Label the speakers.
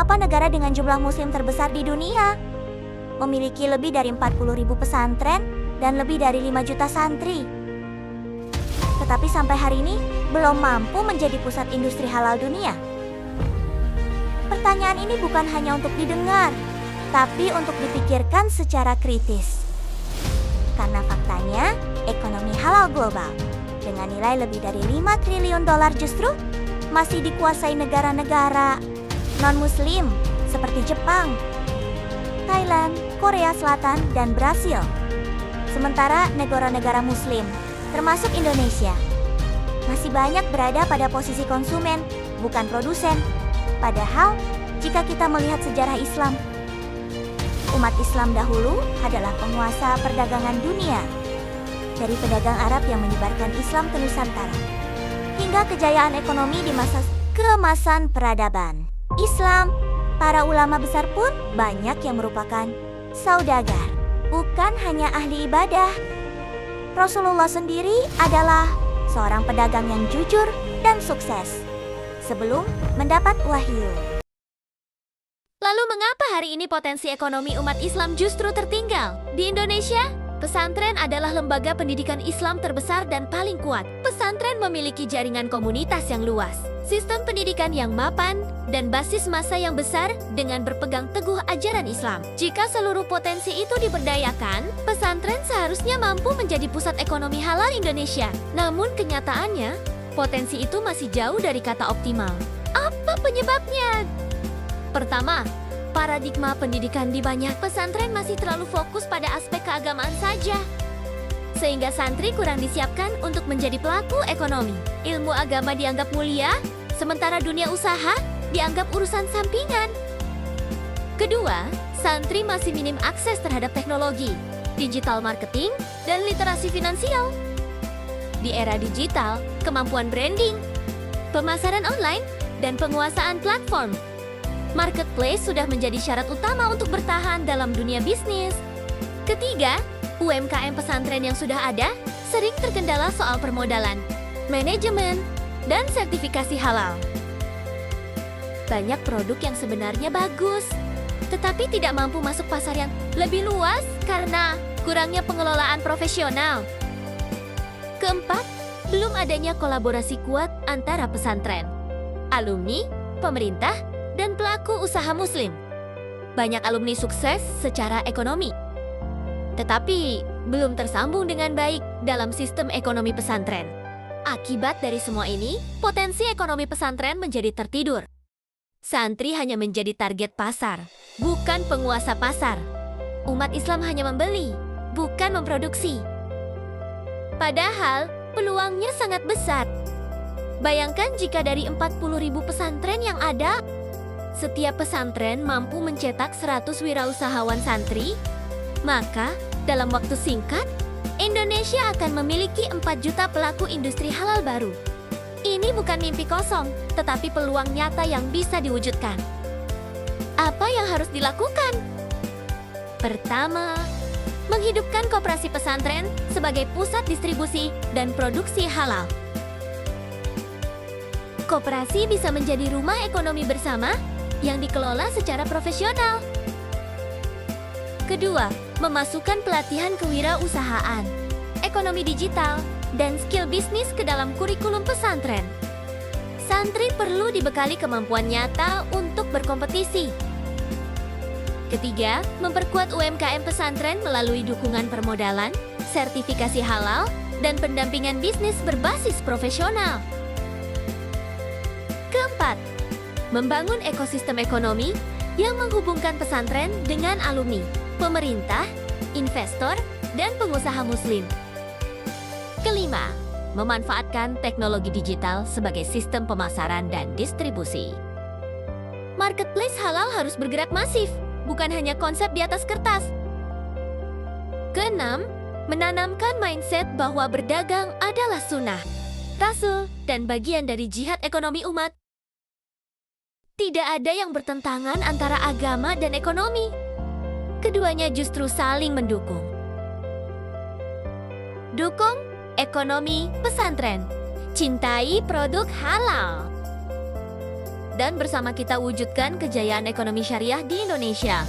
Speaker 1: Mengapa negara dengan jumlah muslim terbesar di dunia memiliki lebih dari 40.000 pesantren dan lebih dari 5 juta santri, tetapi sampai hari ini belum mampu menjadi pusat industri halal dunia? Pertanyaan ini bukan hanya untuk didengar, tapi untuk dipikirkan secara kritis. Karena faktanya, ekonomi halal global dengan nilai lebih dari 5 triliun dolar justru masih dikuasai negara-negara non-muslim seperti Jepang, Thailand, Korea Selatan, dan Brasil. Sementara negara-negara muslim, termasuk Indonesia, masih banyak berada pada posisi konsumen, bukan produsen. Padahal, jika kita melihat sejarah Islam, umat Islam dahulu adalah penguasa perdagangan dunia. Dari pedagang Arab yang menyebarkan Islam ke Nusantara, hingga kejayaan ekonomi di masa keemasan peradaban Islam, para ulama besar pun banyak yang merupakan saudagar, bukan hanya ahli ibadah. Rasulullah sendiri adalah seorang pedagang yang jujur dan sukses sebelum mendapat wahyu.
Speaker 2: Lalu mengapa hari ini potensi ekonomi umat Islam justru tertinggal? Di Indonesia, pesantren adalah lembaga pendidikan Islam terbesar dan paling kuat. Pesantren memiliki jaringan komunitas yang luas, sistem pendidikan yang mapan, dan basis massa yang besar dengan berpegang teguh ajaran Islam. Jika seluruh potensi itu diberdayakan, pesantren seharusnya mampu menjadi pusat ekonomi halal Indonesia. Namun kenyataannya, potensi itu masih jauh dari kata optimal. Apa penyebabnya? Pertama, paradigma pendidikan di banyak pesantren masih terlalu fokus pada aspek keagamaan saja, sehingga santri kurang disiapkan untuk menjadi pelaku ekonomi. Ilmu agama dianggap mulia, sementara dunia usaha dianggap urusan sampingan. Kedua, santri masih minim akses terhadap teknologi, digital marketing, dan literasi finansial. Di era digital, kemampuan branding, pemasaran online, dan penguasaan platform marketplace sudah menjadi syarat utama untuk bertahan dalam dunia bisnis. Ketiga, UMKM pesantren yang sudah ada sering terkendala soal permodalan, manajemen, dan sertifikasi halal. Banyak produk yang sebenarnya bagus, tetapi tidak mampu masuk pasar yang lebih luas karena kurangnya pengelolaan profesional. Keempat, belum adanya kolaborasi kuat antara pesantren, alumni, pemerintah, dan pelaku usaha muslim. Banyak alumni sukses secara ekonomi, tetapi belum tersambung dengan baik dalam sistem ekonomi pesantren. Akibat dari semua ini, potensi ekonomi pesantren menjadi tertidur. Santri hanya menjadi target pasar, bukan penguasa pasar. Umat Islam hanya membeli, bukan memproduksi. Padahal, peluangnya sangat besar. Bayangkan jika dari 40.000 pesantren yang ada, setiap pesantren mampu mencetak 100 wirausahawan santri, maka dalam waktu singkat, Indonesia akan memiliki 4 juta pelaku industri halal baru. Ini bukan mimpi kosong, tetapi peluang nyata yang bisa diwujudkan. Apa yang harus dilakukan? Pertama, menghidupkan koperasi pesantren sebagai pusat distribusi dan produksi halal. Koperasi bisa menjadi rumah ekonomi bersama yang dikelola secara profesional. Kedua, memasukkan pelatihan kewirausahaan, ekonomi digital, dan skill bisnis ke dalam kurikulum pesantren. Santri perlu dibekali kemampuan nyata untuk berkompetisi. Ketiga, memperkuat UMKM pesantren melalui dukungan permodalan, sertifikasi halal, dan pendampingan bisnis berbasis profesional. Keempat, membangun ekosistem ekonomi yang menghubungkan pesantren dengan alumni, pemerintah, investor, dan pengusaha muslim. Kelima, memanfaatkan teknologi digital sebagai sistem pemasaran dan distribusi. Marketplace halal harus bergerak masif, bukan hanya konsep di atas kertas. Keenam, menanamkan mindset bahwa berdagang adalah sunnah, rasul, dan bagian dari jihad ekonomi umat. Tidak ada yang bertentangan antara agama dan ekonomi. Keduanya justru saling mendukung. Dukung ekonomi pesantren. Cintai produk halal. dan bersama kita wujudkan kejayaan ekonomi syariah di Indonesia.